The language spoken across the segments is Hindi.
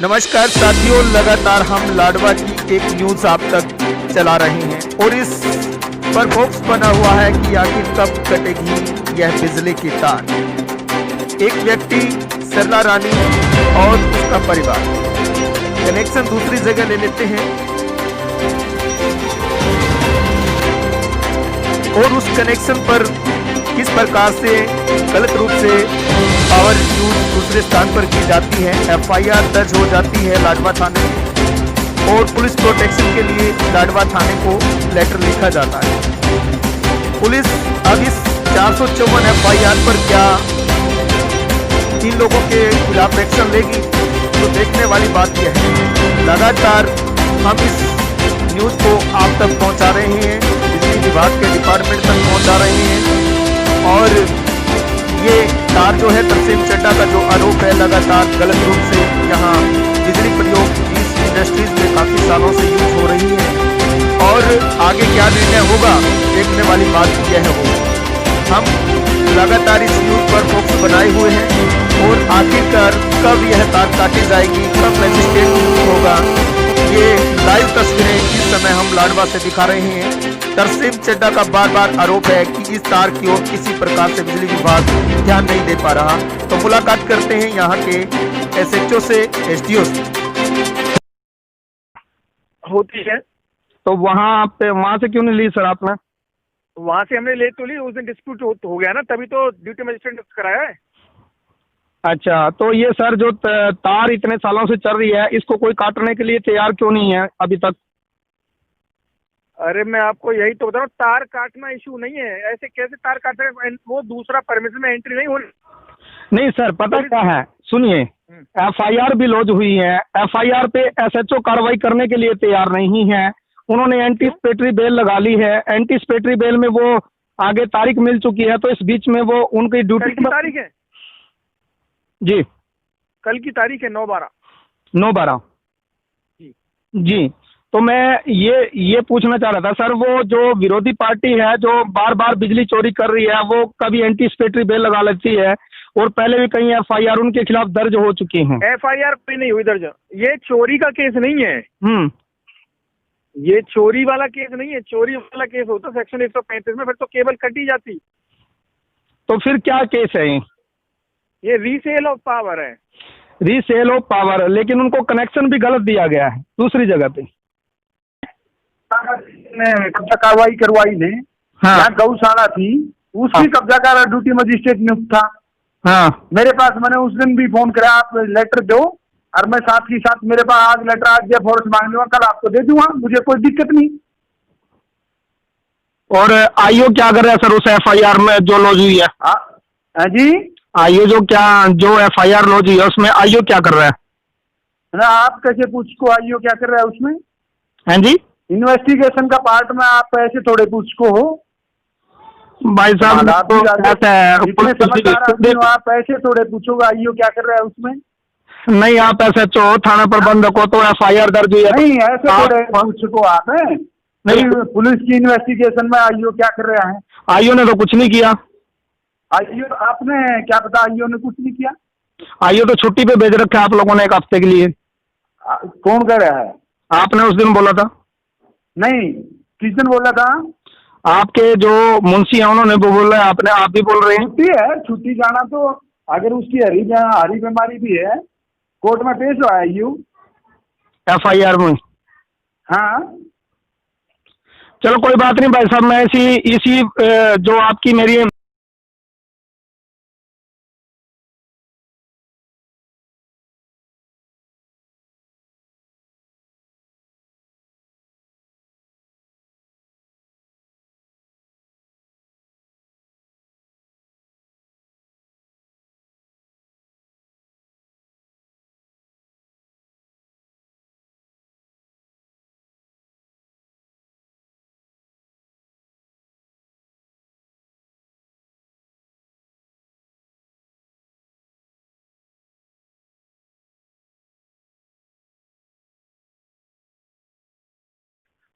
नमस्कार साथियों, लगातार हम लाडवा की एक न्यूज आप तक चला रहे हैं और इस पर फोकस बना हुआ है कि आखिर कब कटेगी यह बिजली की तार। एक व्यक्ति सरला रानी और उसका परिवार कनेक्शन दूसरी जगह ले लेते हैं और उस कनेक्शन पर किस प्रकार से गलत रूप से पावर यूज दूसरे स्थान पर की जाती है। एफआईआर दर्ज हो जाती है लाडवा थाने में और पुलिस प्रोटेक्शन के लिए लाडवा थाने को लेटर लिखा जाता है। पुलिस अब इस 454 एफआईआर पर क्या तीन लोगों के खिलाफ एक्शन लेगी, तो देखने वाली बात यह है। लगातार हम इस न्यूज को आप तक पहुंचा रहे हैं, बिजली विभाग के डिपार्टमेंट तक पहुंचा रहे हैं और ये तार जो है तरसेम चड्ढा का जो आरोप है लगातार गलत रूप से यहाँ बिजली प्रयोग इस इंडस्ट्रीज में काफी सालों से यूज हो रही है और आगे क्या निर्णय होगा देखने वाली बात यह होगा। हम लगातार इस न्यूज पर फोकस बनाए हुए हैं और आखिरकार कब यह तार काटी जाएगी, कब मैजिस्ट्रेट होगा, ये लाइव तस्वीरें इस समय हम लाडवा से दिखा रहे हैं। तरसेम चड्ढा का बार बार आरोप है कि इस तार की ओर किसी प्रकार से बिजली विभाग ध्यान नहीं दे पा रहा। तो मुलाकात करते हैं यहाँ के एसएचओ से, एसडीओ से। होती है तो वहाँ से क्यों नहीं ली सर आपने? वहां से हमने ले तो ली, उस दिन डिस्प्यूट हो गया ना, तभी तो ड्यूटी मजिस्ट्रेट ने कराया है। अच्छा, तो ये सर जो तार इतने सालों से चल रही है, इसको कोई काटने के लिए तैयार क्यों नहीं है अभी तक? अरे मैं आपको यही तो बता रहा हूँ, तार काटना इशू नहीं है। ऐसे कैसे तार काटे, वो दूसरा परमिशन में एंट्री नहीं होनी। नहीं सर, पता क्या है, सुनिए, एफआईआर भी लॉन्च हुई है। एफआईआर पे एसएचओ कार्रवाई करने के लिए तैयार नहीं है। उन्होंने एंटीसिपेटरी बेल लगा ली है। एंटीसिपेटरी बेल में वो आगे तारीख मिल चुकी है, तो इस बीच में वो उनकी ड्यूटी की तारीख है जी, कल की तारीख है 9/12 9/12 जी। तो मैं ये पूछना चाह रहा था सर, वो जो विरोधी पार्टी है जो बार बार बिजली चोरी कर रही है, वो कभी एंटीसिपेटरी बेल लगा लेती है और पहले भी कई एफआईआर उनके खिलाफ दर्ज हो चुकी हैं। एफआईआर कोई नहीं हुई दर्ज। ये चोरी का केस नहीं है। ये चोरी वाला केस नहीं है। चोरी वाला केस होता सेक्शन 135 में, फिर तो केबल कटी जाती। तो फिर क्या केस है ये रीसेल ऑफ पावर है। रीसेल ऑफ पावर, लेकिन उनको कनेक्शन भी गलत दिया गया है दूसरी जगह पे। कब्जा कार्रवाई करवाई ने, हाँ, गौशाला थी उसकी कब्जा का ड्यूटी मजिस्ट्रेट नियुक्त था। हाँ, मेरे पास, मैंने उस दिन भी फोन करा, आप लेटर दो, और मैं साथ ही साथ मेरे पास आज लेटर आज दिया, फॉरेस्ट मांग लूंगा, कल आपको दे दूंगा, मुझे कोई दिक्कत नहीं। और आईओ क्या कर रहा है सर उस एफआईआर में जो लॉन्च हुई है? हाँ जी, आईओ जो एफआईआर लॉन्च हुई है उसमें आईओ क्या कर रहा है? ना आप कैसे पूछ को आईओ क्या कर रहा है उसमें? हाँ जी, इन्वेस्टिगेशन का पार्ट में आप ऐसे थोड़े पूछ को हो भाई साहब। आप ऐसे थोड़े पूछोगे आईओ क्या कर रहा है उसमें? नहीं, आप एसएचओ थाना प्रबंधक हो, तो एफआईआर दर्ज हुई है। नहीं, ऐसे थोड़े पूछ को आप है नहीं। पुलिस की इन्वेस्टिगेशन में आईओ क्या कर रहा है? आईओ ने तो कुछ नहीं किया। आईओ, आपने क्या पता आईओ ने कुछ नहीं किया? आईओ तो छुट्टी पे भेज रखा है आप लोगों ने 1 हफ्ते के लिए। कौन कह रहा है? आपने उस दिन बोला था। नहीं, किस दिन बोला था? आपके जो मुंशी है उन्होंने वो बोल रहे हैं, आपने आप भी बोल रहे हैं। छुट्टी है, छुट्टी जाना तो अगर उसकी हरी बीमारी भी है, कोर्ट में पेश हुआ है आईओ एफआईआर में। हाँ, चलो कोई बात नहीं भाई साहब, मैं इसी जो आपकी मेरी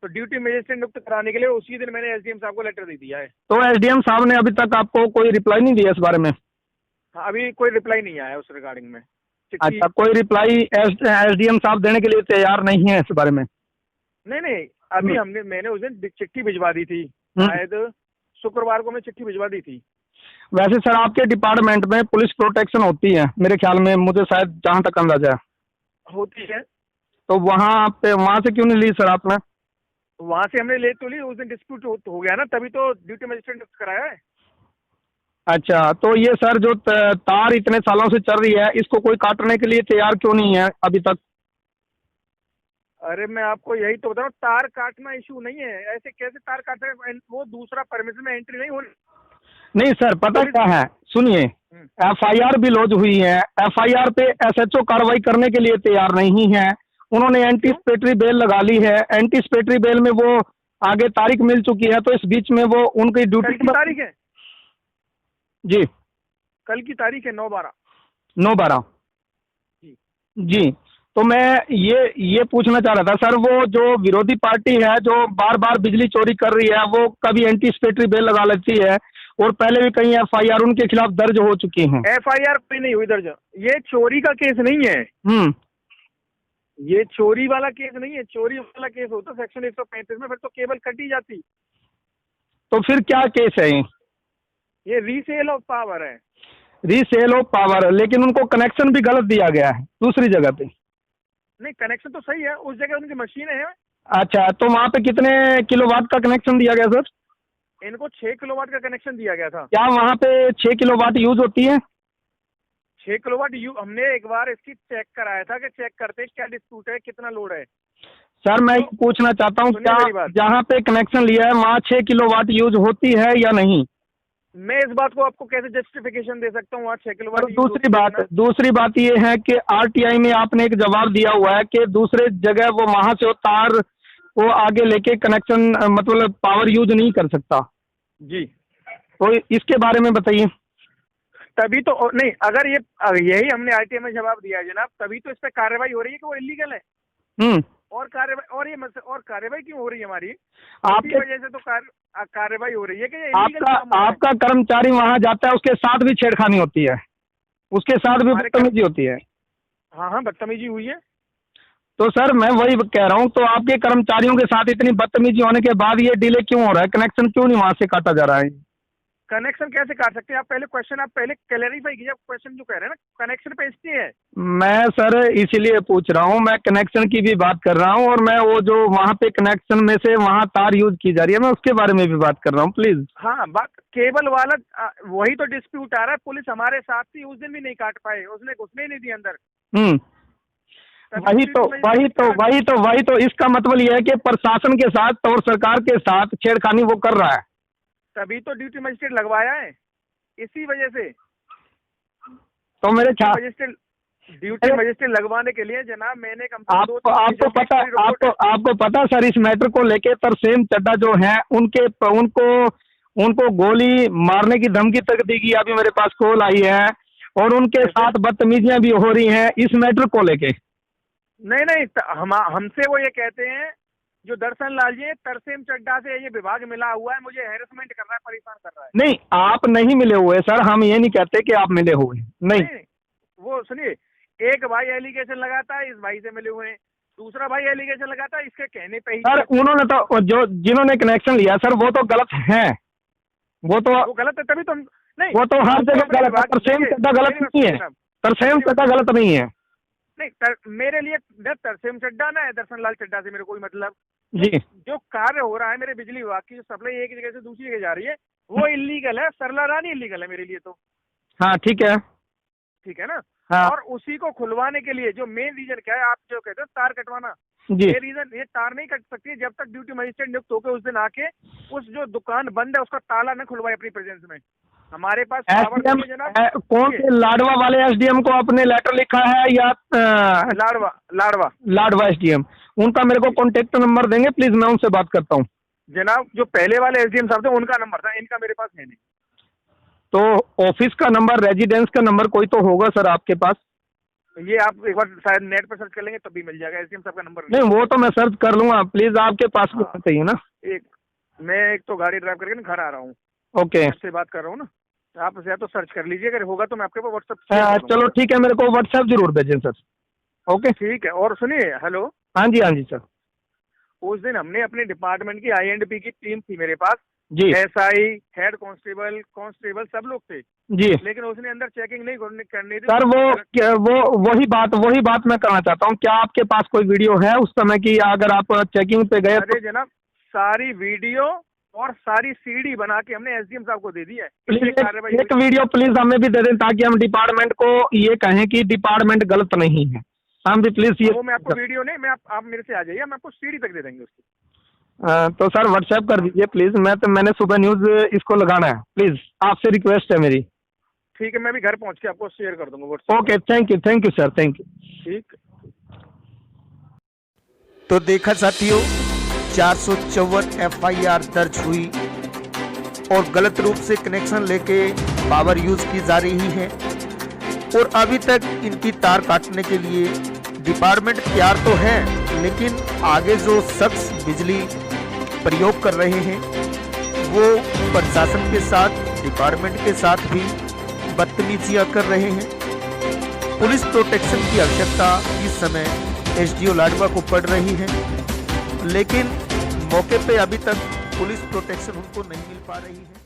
तो ड्यूटी मजिस्ट्रेट नियुक्त कराने के लिए उसी दिन मैंने एसडीएम साहब को लेटर दे दिया है। तो एसडीएम साहब ने अभी तक आपको कोई रिप्लाई नहीं दिया इस बारे में? हाँ, अभी कोई रिप्लाई नहीं आया उस रिगार्डिंग में। चिट्ठी। अच्छा, कोई रिप्लाई एसडीएम साहब देने के लिए तैयार नहीं है इस बारे में? नहीं, अभी मैंने उस दिन चिट्ठी भिजवा दी थी, शायद शुक्रवार को मैं चिट्ठी भिजवा दी थी। वैसे सर आपके डिपार्टमेंट में पुलिस प्रोटेक्शन होती है मेरे ख्याल में, मुझे शायद जहाँ तक अंदाजा है होती है। तो वहाँ से क्यों नहीं ली सर आपने? वहां से हमने ले तो ली, उस दिन डिस्प्यूट हो गया ना, तभी तो ड्यूटी मजिस्ट्रेट ने कराया है। अच्छा, तो ये सर जो तार इतने सालों से चल रही है, इसको कोई काटने के लिए तैयार क्यों नहीं है अभी तक? अरे मैं आपको यही तो बता रहा हूँ, तार काटना इशू नहीं है, ऐसे कैसे तार काट रहे हैं? वो दूसरा परमिशन में एंट्री नहीं हो रही। नहीं सर, पता क्या है, सुनिए, एफआईआर भी लॉन्च हुई है, एफआईआर पे एसएचओ कार्रवाई करने के लिए तैयार नहीं है। उन्होंने एंटीसिपेटरी बेल लगा ली है, एंटीसिपेटरी बेल में वो आगे तारीख मिल चुकी है, तो इस बीच में वो उनकी ड्यूटी की तारीख है जी, कल की तारीख है 9/12 जी। तो मैं ये पूछना चाह रहा था सर, वो जो विरोधी पार्टी है जो बार बार बिजली चोरी कर रही है, वो कभी एंटीसिपेटरी बेल लगा लेती है और पहले भी कई एफआईआर उनके खिलाफ दर्ज हो चुकी हैं। एफआईआर पे नहीं हुई दर्ज, ये चोरी का केस नहीं है। ये चोरी वाला केस नहीं है, चोरी वाला केस होता सेक्शन 135 में, फिर तो केबल कटी जाती। तो फिर क्या केस है ये रीसेल ऑफ पावर है। रीसेल ऑफ पावर, लेकिन उनको कनेक्शन भी गलत दिया गया है दूसरी जगह पे। नहीं, कनेक्शन तो सही है, उस जगह उनकी मशीनें हैं। अच्छा, तो वहाँ पे कितने किलोवाट का कनेक्शन दिया गया सर? इनको 6 किलोवाट का कनेक्शन दिया गया था। क्या वहाँ पे 6 किलोवाट यूज होती है? 6 किलोवाट हमने एक बार इसकी चेक कराया था कि चेक करते क्या डिस्प्यूट है, कितना लोड है। सर मैं तो, पूछना चाहता हूँ, क्या जहाँ पे कनेक्शन लिया है वहाँ 6 किलोवाट यूज होती है या नहीं? मैं इस बात को आपको कैसे जस्टिफिकेशन दे सकता हूँ वहाँ 6 किलोवाट? दूसरी बात ये है कि आरटीआई में आपने एक जवाब दिया हुआ है कि दूसरे जगह वो वहाँ से तार वो आगे लेके कनेक्शन मतलब पावर यूज नहीं कर सकता जी। तो इसके बारे में बताइए। तभी तो नहीं, अगर यही हमने आरटीआई में जवाब दिया है जनाब, तभी तो इस पे कार्रवाई हो रही है कि वो इलीगल है। और कार्रवाई क्यों हो रही है हमारी? आपकी वजह से तो कार्रवाई हो रही है कि ये आपका कर्मचारी वहां जाता है, उसके साथ भी छेड़खानी होती है, उसके साथ भी बदतमीजी होती है। हाँ, बदतमीजी हुई है। तो सर मैं वही कह रहा हूँ, तो आपके कर्मचारियों के साथ इतनी बदतमीजी होने के बाद ये डिले क्यों हो रहा है? कनेक्शन क्यों नहीं वहां से काटा जा रहा है? कनेक्शन कैसे काट सकते हैं? आप पहले क्लैरिफाई कीजिए, क्वेश्चन जो कह रहे हैं ना, कनेक्शन पे इसलिए है। मैं सर इसीलिए पूछ रहा हूँ, मैं कनेक्शन की भी बात कर रहा हूँ, और मैं वो जो वहाँ पे कनेक्शन में से वहाँ तार यूज की जा रही है, मैं उसके बारे में भी बात कर रहा हूँ प्लीज। हाँ, बात केबल वाला वही तो डिस्प्यूट आ रहा है। पुलिस हमारे साथ थी, उस दिन भी नहीं काट पाए, उसने घुसने नहीं दिया अंदर। वही तो इसका मतलब यह है कि प्रशासन के साथ और सरकार के साथ छेड़खानी वो कर रहा है, तभी तो ड्यूटी मजिस्ट्रेट लगवाया है, इसी वजह से। तो मेरे ड्यूटी मजिस्ट्रेट लगवाने के लिए जनाब मैंने आपको पता सर, इस मैटर को लेके तरसेम चड्ढा जो है उनको गोली मारने की धमकी तक दी गई। अभी मेरे पास कॉल आई है, और उनके साथ बदतमीजियां भी हो रही हैं इस मैटर को लेके। नहीं, हमसे वो ये कहते हैं जो दर्शन लाल जी तरसेम चड्ढा से ये विभाग मिला हुआ है, मुझे हैरेसमेंट कर रहा है, परेशान कर रहा है। नहीं, आप नहीं मिले हुए सर, हम ये नहीं कहते कि आप मिले हुए नहीं। वो सुनिए, एक भाई एलिगेशन लगाता है, इस भाई से मिले हुए हैं, दूसरा भाई एलिगेशन लगाता है इसके कहने पे ही। सर उन्होंने तो जिन्होंने कनेक्शन लिया सर वो तो गलत है, वो गलत है, तभी तो नहीं, वो तो हर जगह गलत है। तरसेम चड्ढा गलत नहीं है, तरसेम चड्ढा गलत नहीं है। नहीं, मेरे लिए तरसेम चड्ढा ना है, दर्शन लाल चड्ढा से मेरे कोई मतलब जी। जो कार्य हो रहा है मेरे बिजली विभाग की, जो सप्लाई एक जगह से दूसरी जगह जा रही है, वो इलीगल है। सरला रानी इलीगल है मेरे लिए तो। हाँ ठीक है ना। हाँ। और उसी को खुलवाने के लिए जो मेन रीजन क्या है, आप जो कहते हो तार कटवाना, जी। ये रीजन, ये तार नहीं कट सकती है जब तक ड्यूटी मजिस्ट्रेट नियुक्त होकर उस दिन आके उस जो दुकान बंद है उसका ताला न खुलवाए अपनी प्रेजेंस में। हमारे पास कौन से लाडवा वाले एसडीएम को आपने लेटर लिखा है या लाडवा एसडीएम? उनका मेरे को कॉन्टेक्ट नंबर देंगे प्लीज, मैं उनसे बात करता हूँ। जनाब जो पहले वाले एसडीएम साहब थे उनका नंबर था, इनका मेरे पास है नहीं। तो ऑफिस का नंबर, रेजिडेंस का नंबर कोई तो होगा सर आपके पास? ये आप एक बार शायद नेट पर सर्च कर लेंगे तभी मिल जाएगा, एसडीएम साहब का नंबर। नहीं, वो तो मैं सर्च कर लूंगा, प्लीज आपके पास भी होना चाहिए ना। मैं एक तो गाड़ी ड्राइव करके घर आ रहा हूँ, ओके, से बात कर रहा हूँ ना। आप या तो सर्च कर लीजिए, अगर होगा तो मैं आपके पास व्हाट्सएप। चलो ठीक है, मेरे को व्हाट्सएप जरूर भेजें सर। ओके ठीक है। और सुनिए, हेलो, हाँ जी सर। उस दिन हमने अपने डिपार्टमेंट की INDP की टीम थी मेरे पास जी SI, हेड कांस्टेबल सब लोग थे जी लेकिन उसने अंदर चेकिंग नहीं करनी थी सर। वही बात मैं करना चाहता हूँ, क्या आपके पास कोई वीडियो है उस समय की, अगर आप चेकिंग पे गए? अरे जनाब, सारी वीडियो और सारी CD बना के हमने SDM साहब को दे दी है। प्लीज एक वीडियो प्लीज हमें भी दे दें, ताकि हम डिपार्टमेंट को ये कहें कि डिपार्टमेंट गलत नहीं है। हम भी प्लीज ये, वो मैं आपको वीडियो नहीं, मैं आप मेरे से आ जाइए, हम आपको CD तक दे देंगे उसकी। तो सर व्हाट्सएप कर दीजिए प्लीज। मैंने सुबह न्यूज इसको लगाना है, प्लीज आपसे रिक्वेस्ट है मेरी। ठीक है, मैं भी घर पहुंच के आपको शेयर कर दूंगा WhatsApp. Okay, thank you sir, thank you. ठीक। तो देखा साथियों, 454 FIR दर्ज हुई और गलत रूप से कनेक्शन लेके पावर यूज की जा रही है और अभी तक इनकी तार काटने के लिए डिपार्टमेंट तैयार तो है, लेकिन आगे जो शख्स बिजली प्रयोग कर रहे हैं वो प्रशासन के साथ, डिपार्टमेंट के साथ भी बदतमीजियां कर रहे हैं। पुलिस प्रोटेक्शन की आवश्यकता इस समय SDO लाडवा को पड़ रही है, लेकिन मौके पे अभी तक पुलिस प्रोटेक्शन उनको नहीं मिल पा रही है।